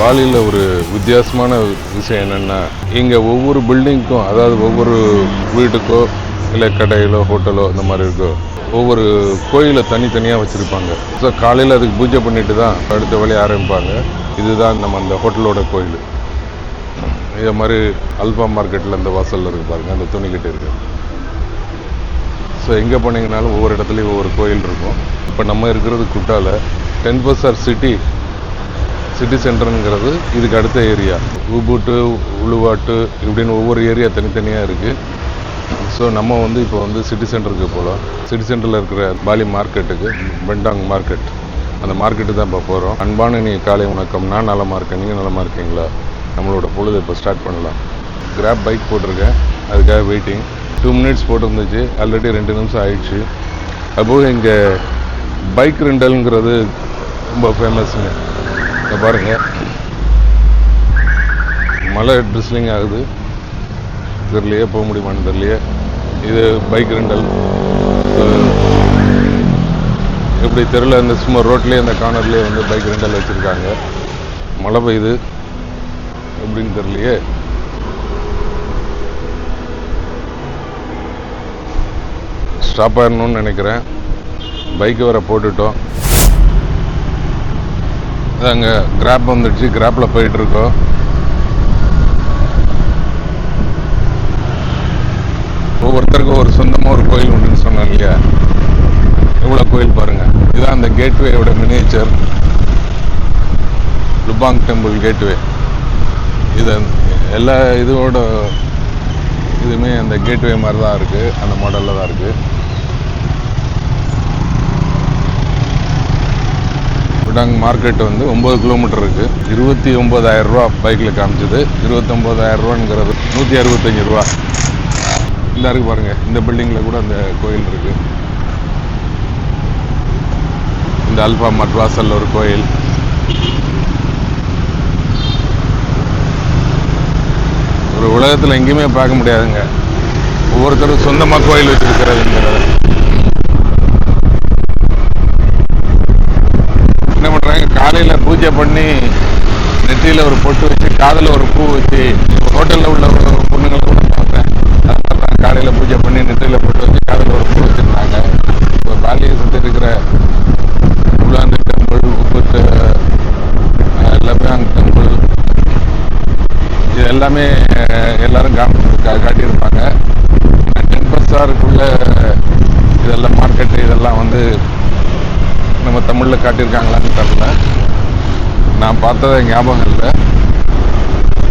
பாலியில் ஒரு வித்தியாசமான விஷயம் என்னென்னா, இங்கே ஒவ்வொரு பில்டிங்க்கும், அதாவது ஒவ்வொரு வீட்டுக்கோ இல்லை கடையிலோ ஹோட்டலோ இந்த மாதிரி இருக்கோ, ஒவ்வொரு கோயிலை தனித்தனியாக வச்சுருப்பாங்க. ஸோ காலையில் அதுக்கு பூஜை பண்ணிட்டு தான் அடுத்த வேலையை ஆரம்பிப்பாங்க. இதுதான் நம்ம அந்த ஹோட்டலோட கோயில். இதே மாதிரி அல்பா மார்க்கெட்டில் அந்த வாசலில் இருக்கு பாருங்க, அந்த துணிக்கிட்ட இருக்கு. ஸோ எங்கே போனீங்கனாலும் ஒவ்வொரு இடத்துலையும் ஒவ்வொரு கோயில் இருக்கும். இப்போ நம்ம இருக்கிறது குட்டால டென்பசார் சிட்டி சென்டருங்கிறது இதுக்கு அடுத்த ஏரியா. ஊபூட்டு, உளுவாட்டு இப்படின்னு ஒவ்வொரு ஏரியா தனித்தனியாக இருக்குது. ஸோ நம்ம இப்போ சிட்டி சென்டருக்கு போகலாம். சிட்டி சென்டரில் இருக்கிற பாலி மார்க்கெட்டுக்கு, பெண்டாங் மார்க்கெட், அந்த மார்க்கெட்டு தான் இப்போ போகிறோம். அன்பான நீங்கள் காலை வணக்கம். நான் நலமாக இருக்கேன், நீங்கள் நலமாக இருக்கீங்களா? நம்மளோட பொழுது இப்போ ஸ்டார்ட் பண்ணலாம். கிராப் பைக் போட்டிருக்கேன், அதுக்காக வெயிட்டிங். 2 மினிட்ஸ் போட்டிருந்துச்சு, ஆல்ரெடி 2 நிமிஷம் ஆயிடுச்சு. அப்போது இங்கே பைக் ரெண்டலுங்கிறது ரொம்ப ஃபேமஸுங்க. இங்கே பாருங்கள், மழை ட்ரிஸ்லிங் ஆகுது, தெரியலையே போக முடியுமான்னு தெரியலையே. இது பைக் ரெண்டல். எப்படி தெரியல, இந்த சும்மா ரோட்லேயே அந்த கார்னர்லேயே பைக் ரெண்டல் வச்சுருக்காங்க. மழை பெய்யுது, எப்படின்னு தெரியலையே. ஸ்டாப் ஆயிடணும்னு நினைக்கிறேன். பைக்கை வேற போட்டுட்டோம். அங்கே கிராப் வந்துடுச்சு, கிராப்பில் போயிட்டுருக்கோம். ஒவ்வொருத்தருக்கும் ஒரு சொந்தமாக ஒரு கோயில் உண்டுன்னு சொன்னோம் இல்லையா? எவ்வளோ கோயில் பாருங்கள். இதுதான் அந்த கேட்வேயோட மினியேச்சர். Lubang temple gateway. இது எல்லா இதுவோட இதுவுமே அந்த கேட்வே மாதிரி தான் இருக்குது, அந்த மாடலில் தான் இருக்குது. பெண்டாங் மார்க்கெட் 9 கிலோமீட்டர் இருக்குது. 29,000 ரூபா பைக்கில் காமிச்சது. 29,000 ரூபாங்கிறது 165 ரூபா. இந்த இருக்கு பாருங்கள், இந்த பில்டிங்கில் கூட அந்த கோயில் இருக்குது. இந்த அல்பா மார்ட் வாசலில் ஒரு கோயில். ஒரு உலகத்தில் எங்கேயுமே பார்க்க முடியாதுங்க, ஒவ்வொருத்தரும் சொந்தமாக கோயில் வச்சுருக்கிறதுங்கிறத. என்ன பண்ணுறாங்க, காலையில் பூஜை பண்ணி நெற்றியில் ஒரு பொட்டு வச்சு, காதில் ஒரு பூ வச்சு, ஹோட்டலில் உள்ள பொண்ணுங்களை கூட பார்த்தேன். அதனால காலையில் பூஜை பண்ணி நெற்றியில் பொட்டு வச்சு, காதில் ஒரு பூ வச்சுருந்தாங்க. இப்போ பாலியை சுற்றி இருக்கிற உலாந்து டெம்பிள், உப்புத்து லபாங் டெம்பிள், இது எல்லாமே எல்லாரும் காட்டியிருப்பாங்க. டென்பசாருக்குள்ள இதெல்லாம் மார்க்கெட்டு, இதெல்லாம் நம்ம தமிழில் காட்டியிருக்காங்களான்னு தெரியல. நான் பார்த்ததை ஞாபகம் இல்லை.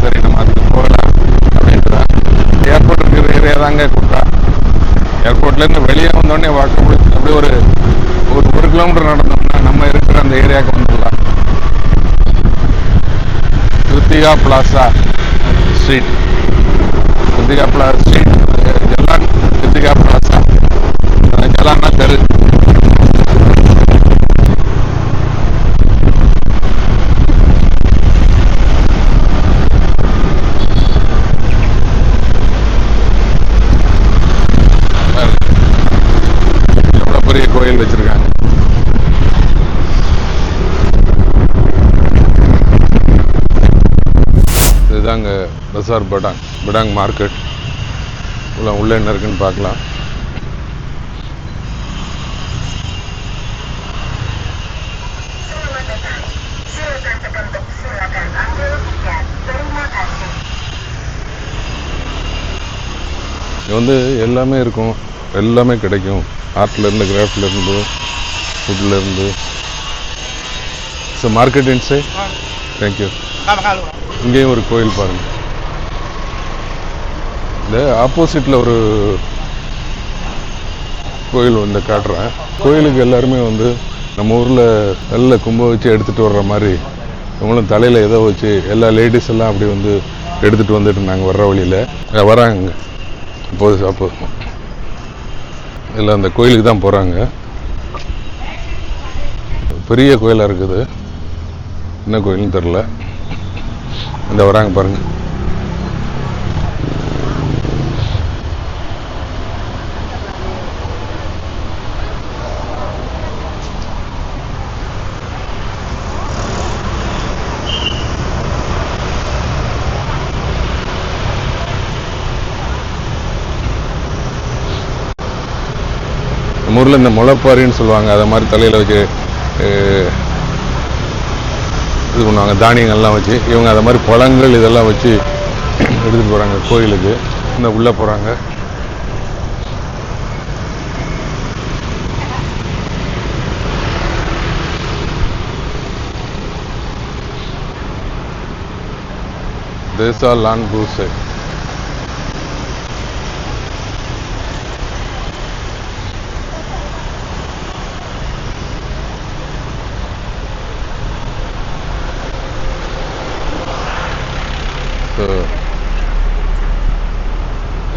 சரி, நம்ம அதுக்கு போகலாம் அப்படின்ட்டு. ஏர்போர்ட் இருக்கிற ஏரியா தாங்க கூட்டா. ஏர்போர்ட்லேருந்து வெளியே வந்தோடனே வாக்கபிள் அப்படியே ஒரு 1 கிலோமீட்டர் நடந்தோம்னா நம்ம இருக்கிற அந்த ஏரியாவுக்கு வந்துடலாம். Kiruthika plaza street, Kiruthika plaza street, Jalan Kiruthika plaza, ஜலான்னா தெரு. எவ்வளோ பெரிய கோயில் வச்சிருக்காங்க. இதுதாங்க பசார் பெடாங் மார்க்கெட். உள்ள என்ன இருக்குன்னு பார்க்கலாம். இது எல்லாமே இருக்கும், எல்லாமே கிடைக்கும். ஆர்ட்லேருந்து, கிராஃப்ட்லேருந்து, ஃபுட்லேருந்து. So market inside. தேங்க்யூ. இங்கேயும் ஒரு கோயில் பாருங்கள். இந்த ஆப்போசிட்டில் ஒரு கோயில் காட்டுறேன். கோயிலுக்கு எல்லாருமே நம்ம ஊரில் நல்ல கும்ப வச்சு எடுத்துகிட்டு வர்ற மாதிரி, இவங்களும் தலையில் ஏதோ வச்சு எல்லா லேடிஸ் எல்லாம் அப்படி எடுத்துகிட்டு வந்துட்டு இருந்தாங்க வர்ற வழியில். வராங்க அப்போ எல்லாம் அந்த கோயிலுக்கு தான் போகிறாங்க. பெரிய கோயிலாக இருக்குது, என்ன கோயில்னு தெரில. இந்த வராங்க பாருங்கள். நம்ம ஊரில் இந்த முளைப்பாரின்னு சொல்லுவாங்க, அதை மாதிரி தலையில் வச்சு இது பண்ணுவாங்க, தானியங்கள்லாம் வச்சு. இவங்க அதை மாதிரி பழங்கள் இதெல்லாம் வச்சு எடுத்துகிட்டு போகிறாங்க கோயிலுக்கு. இந்த உள்ளே போகிறாங்க. தேசா லான் பூசை.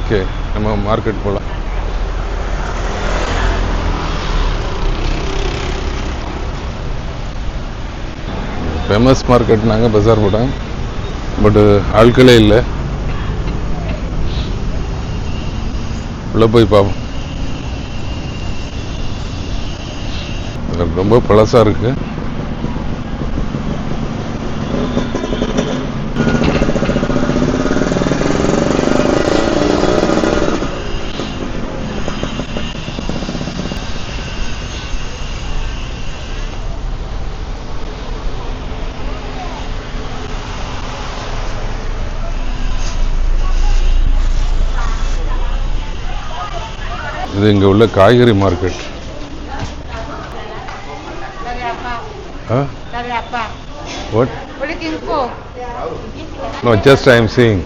ஓகே, நம்ம மார்க்கெட் போகலாம். ஃபேமஸ் மார்க்கெட்னாங்க பஜார் போட்டாங்க, பட்டு ஆட்களே இல்லை. உள்ள போய் பார்ப்போம். ரொம்ப பழசாக இருக்கு. இது இங்கே உள்ள காய்கறி market. What? No, just I am seeing.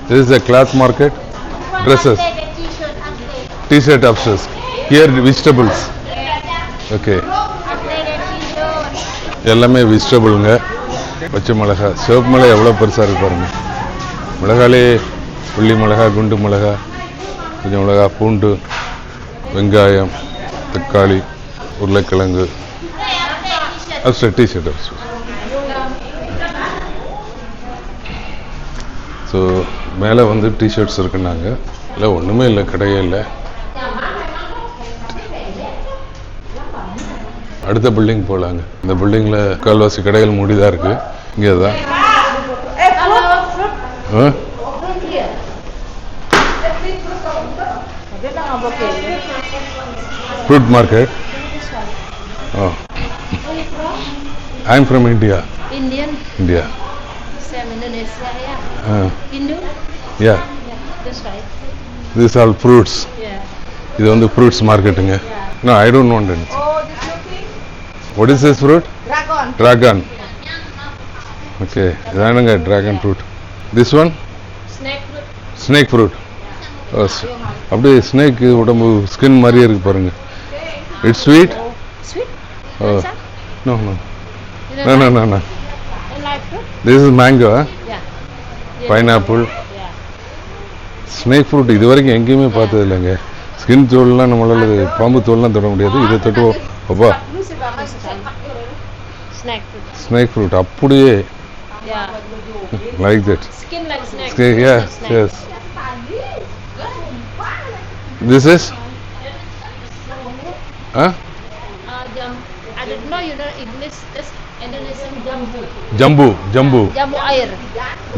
This is a cloth market. Dresses. T-shirt upstairs. Here vegetables. Okay. எல்லாமே வெஜிடபிளுங்க. பச்சை மிளகாய், சிவப்பு மிளகாய் எவ்வளோ பெருசாக இருக்கு பாருங்க. மிளகாலே உள்ளி மிளகாய், குண்டு மிளகாய், கொஞ்சம் மிளகாய், பூண்டு, வெங்காயம், தக்காளி, உருளைக்கிழங்கு. அப்ஸ்டர் டிஷர்ட் அப்ஸ்டர். ஸோ மேலே வந்து டிஷர்ட்ஸ் இருக்குன்னாங்க. இல்லை ஒன்றுமே இல்லை, கடையே இல்லை. அடுத்த பில்டிங் போகலாங்க. இந்த பில்டிங்கில் கால்வாசி கடைகள் மூடிதான் இருக்கு. இங்கே தான் fruit market. Oh, I'm from India. Indian. India. Same Indonesia, yeah. Hindu. Yeah. That's right. These are all fruits. Yeah. இது வந்து fruits marketing. No, I don't want it. Oh, this okay. What is this fruit? Dragon. Dragon. Okay, இதானுங்க dragon fruit. This one? Snake fruit. Snake fruit. Oh, அப்படியே snake உடம்பு skin மாதிரியே இருக்கு பாருங்க. It's sweet? Sweet? Oh. No, no. You No, no, no, no. You like fruit? This is mango, huh? Yeah. Pineapple. Yeah. Snake fruit இது வரைக்கும் எங்கேயுமே பார்த்தது இல்லைங்க. ஸ்கின் தோல்லாம் நம்மளால பாம்பு தோல்லாம் தொட முடியாது. இதை தொட்டுவோம். அப்பா Snake fruit. ஸ்னேக் ஃப்ரூட் அப்படியே Yeah. Like that. Skin like snake. Yeah, yes. This is? Huh? I don't know, you know English. This Indonesian jambu. Jambu, jambu. Jambu air.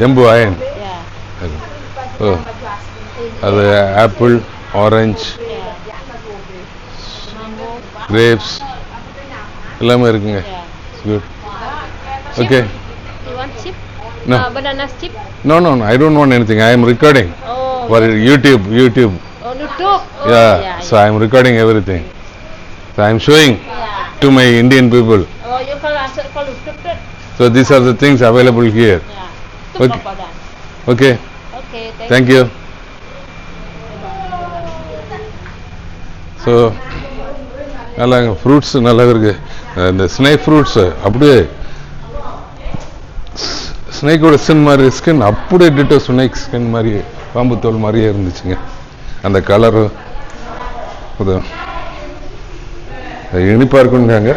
Jambu iron. Yeah. Oh. அது apple, orange, Yeah. Mango. Grapes எல்லாமே இருக்குங்க. Good. Okay. You want chip? No. Banana chip? No, no, no, I don't want anything. I am recording Oh. for YouTube. Oh, YouTube. Oh, Yeah, so I am recording everything. So I am showing to my Indian people. Oh, you call YouTube. So these are the things available here. Yeah. Okay. Okay. Okay, Thank you. So நல்லா fruits நல்லா இருக்கு. இந்த snake fruits அப்படியே ஸ்னேக்கோட skin அப்படியே Tito snake skin மாதிரி பாம்பு தோல் மாதிரியே இருந்துச்சுங்க. அந்த கலரு இனிப்பாக இருக்குங்காங்க.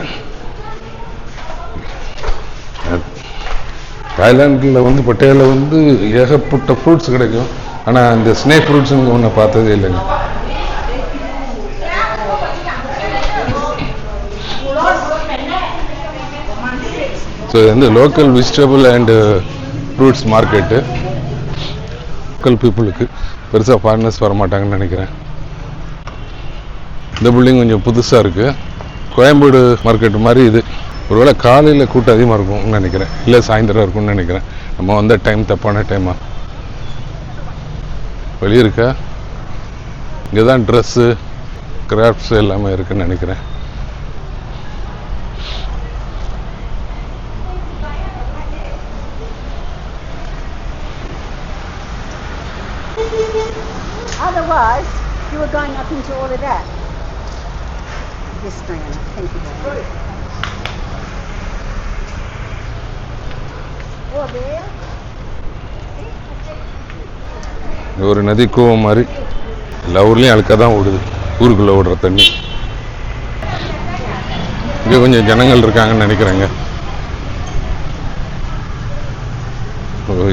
தாய்லாண்டில் வந்து பட்டையில் வந்து ஏகப்பட்ட ஃப்ரூட்ஸ் கிடைக்கும். ஆனால் அந்த ஸ்னேக் ஃப்ரூட்ஸ் ஒன்று பார்த்ததே இல்லைங்க. ஸோ இது வந்து local vegetable and fruits market. Local பீப்புளுக்கு பெருசாக ஃபாரினர்ஸ் வர மாட்டாங்கன்னு நினைக்கிறேன். இந்த பில்டிங் கொஞ்சம் புதுசாக இருக்குது. கோயம்பேடு மார்க்கெட் மாதிரி இது. ஒருவேளை காலையில் கூட்டம் அதிகமாக இருக்கும்னு நினைக்கிறேன், இல்லை சாயந்தரம் இருக்கும்னு நினைக்கிறேன். நம்ம வந்த டைம் தப்பான டைமா. வெளியே இருக்கா? இங்கே தான் ட்ரெஸ்ஸு கிராஃப்ட்ஸ் எல்லாமே இருக்குன்னு நினைக்கிறேன். Otherwise, you were going up into all of that. Yes, Diana. Thank you very much. Oh, there. இது ஒரு நதி கூவம் மாதிரி. எல்லா ஊர்லேயும் அழுக்காக தான் ஓடுது, ஊருக்குள்ளே ஓடுற தண்ணி. இங்கே கொஞ்சம் ஜனங்கள் இருக்காங்கன்னு நினைக்கிறேங்க.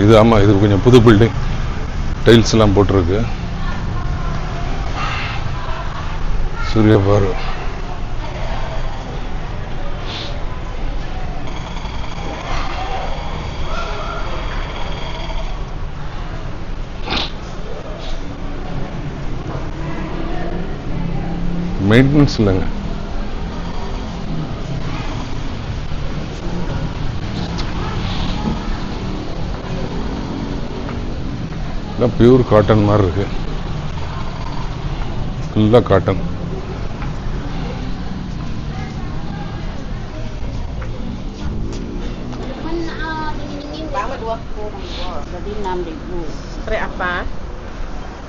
இது ஆமாம், இது கொஞ்சம் புது பில்டிங், டைல்ஸ்லாம் போட்டிருக்கு. சூரிய பார்வை. மெயின்டெனன்ஸ் இல்லைங்க. பியூர் காட்டன் மாதிரி இருக்கு, ஃபுல்லாக காட்டன்.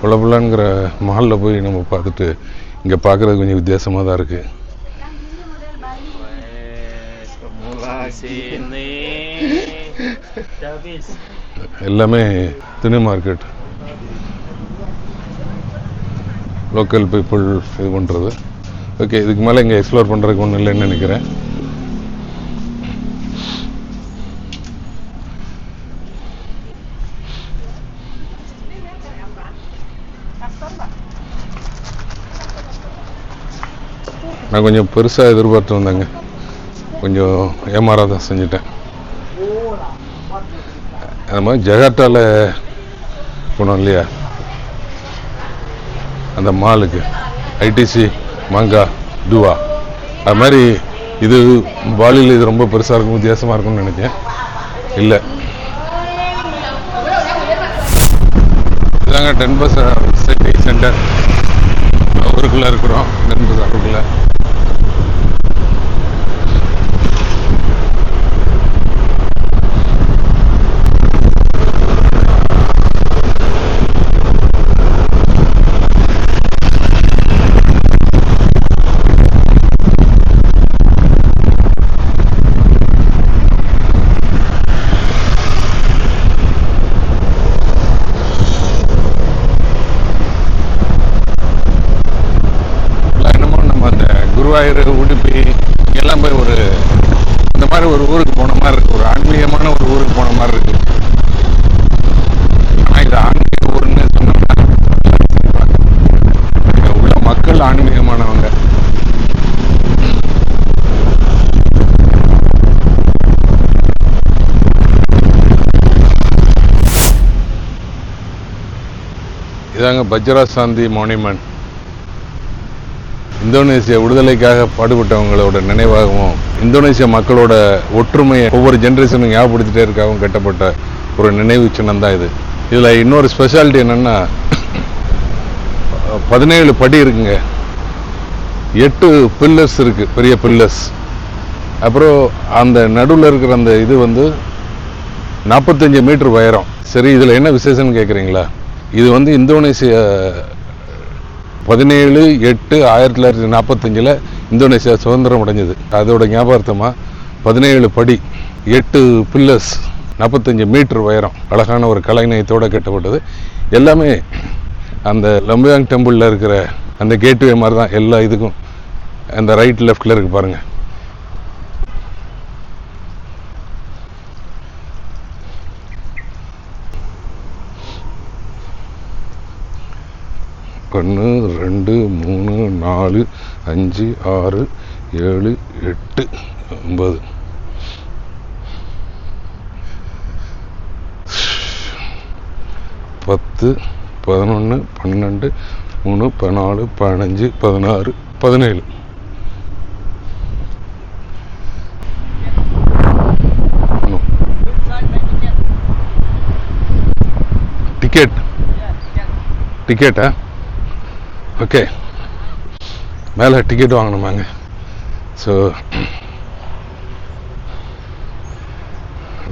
புலபுலான்ங்கிற மாலில் போய் நம்ம பார்த்துட்டு இங்கே பார்க்குறது கொஞ்சம் வித்தியாசமாக தான் இருக்குது. எல்லாமே துணி மார்க்கெட், லோக்கல் பீப்புள் இது பண்ணுறது. ஓகே, இதுக்கு மேலே இங்கே எக்ஸ்ப்ளோர் பண்ணுறதுக்கு ஒன்றும் இல்லைன்னு நினைக்கிறேன். நான் கொஞ்சம் பெருசாக எதிர்பார்த்து வந்தேங்க, கொஞ்சம் ஏமாறாதான் செஞ்சுட்டேன். அது மாதிரி ஜகார்த்தாவில் போனோம் இல்லையா, அந்த மாலுக்கு, ஐடிசி மாங்கா துவா, அது மாதிரி இது பாலியில் இது ரொம்ப பெருசாக இருக்கும், வித்தியாசமாக இருக்கும்னு நினைச்சேன். இல்லை, இதாங்க 10 பஸ் சிட்டி சென்டர். ஊருக்குள்ளே இருக்கிறோம், 10 பஸ் ஊருக்குள்ளே. குருவாயூர், உடுப்பி எல்லாம் போய் ஒரு இந்த மாதிரி ஒரு ஊருக்கு போன மாதிரி இருக்கு, ஒரு ஆன்மீகமான ஒரு ஊருக்கு போன மாதிரி இருக்கு. ஆனால் இது ஆன்மீக ஊருன்னு சொன்னோம்னா உள்ள மக்கள் ஆன்மீகமானவங்க. இதாங்க பஜ்ரா சாந்தி மானுமெண்ட். இந்தோனேசியா விடுதலைக்காக பாடுபட்டவங்களோட நினைவாகவும் இந்தோனேசியா மக்களோட ஒற்றுமையை ஒவ்வொரு ஜென்ரேஷனும் ஞாபகப்படுத்திட்டே இருக்காகவும் கட்டப்பட்ட ஒரு நினைவு சின்னம் தான் இது. இதில் இன்னொரு ஸ்பெஷாலிட்டி என்னென்னா 17 படி இருக்குங்க, 8 பில்லர்ஸ் இருக்குது, பெரிய பில்லர்ஸ். அப்புறம் அந்த நடுவில் இருக்கிற அந்த இது வந்து 45 மீட்டர் உயரம். சரி, இதில் என்ன விசேஷம்னு கேட்குறீங்களா? இது வந்து இந்தோனேசியா 17/8/1945 இந்தோனேசியா சுதந்திரம் அடைஞ்சது. அதோட ஞாபகார்த்தமாக 17 படி 8 பில்லர்ஸ் 45 மீட்டர் உயரம், அழகான ஒரு கலைநயத்தோடு கட்டப்பட்டது. எல்லாமே அந்த லம்பயாங் டெம்பிளில் இருக்கிற அந்த கேட்வே மாதிரி தான் எல்லா இதுக்கும். அந்த ரைட் லெஃப்டில் இருக்கு பாருங்க. ஒன்று 2 3 4 5 6 7 8 9 10 11 12 13 14 15 16 17. No. Ticket. Ticket, huh? Okay. மேலே டிக்கெட் வாங்கணுமாங்க. ஸோ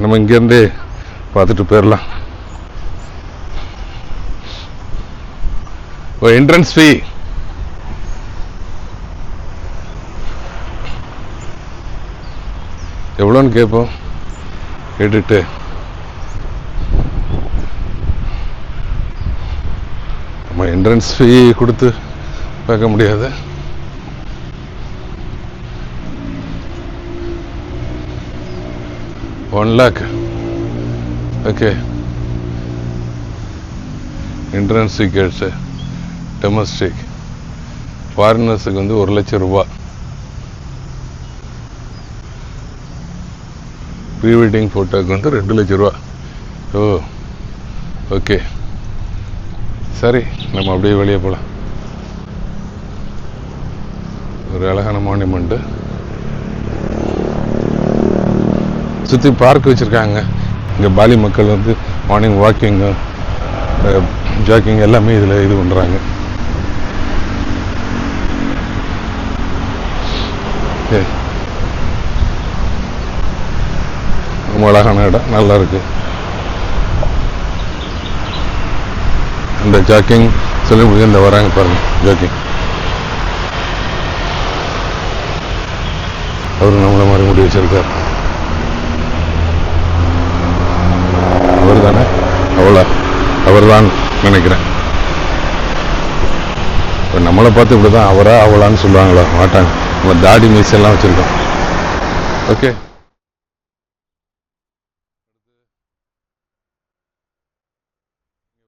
நம்ம இங்கேருந்தே பார்த்துட்டு போயிடலாம். ஓ, என்ட்ரன்ஸ் ஃபீ எவ்வளோன்னு கேட்போம். கேட்டுட்டு நம்ம என்ட்ரன்ஸ் ஃபீ கொடுத்து பார்க்க முடியாது. $1 lakh. Okay, entrance tickets domestic ஃபாரினர்ஸுக்கு வந்து ₹1,00,000. ப்ரீ வெட்டிங் ஃபோட்டோக்கு வந்து $2,00,000. ஓ, ஓகே, சரி, நம்ம அப்படியே வெளியே போகலாம். ஒரு அழகான மானுமெண்ட்டு, சுற்றி பார்க் வச்சுருக்காங்க. இங்கே பாலி மக்கள் வந்து மார்னிங் வாக்கிங்கு ஜாக்கிங் எல்லாமே இதில் இது பண்ணுறாங்க. ரொம்ப அழகான இடம், நல்லா இருக்கு. இந்த ஜாக்கிங் சொல்லி முடிஞ்சு இந்த வராங்க பாருங்க, ஜாக்கிங். அவரு நம்மளை மாதிரி முடி வச்சிருக்கார். அவர் தானே, அவர் தான் நினைக்கிறேன். இப்போ நம்மளை பார்த்து இப்படி தான் அவரா அவளான்னு சொல்லுவாங்களா? மாட்டாங்க. நம்ம தாடி மீசெல்லாம் வச்சுருக்கோம். ஓகே.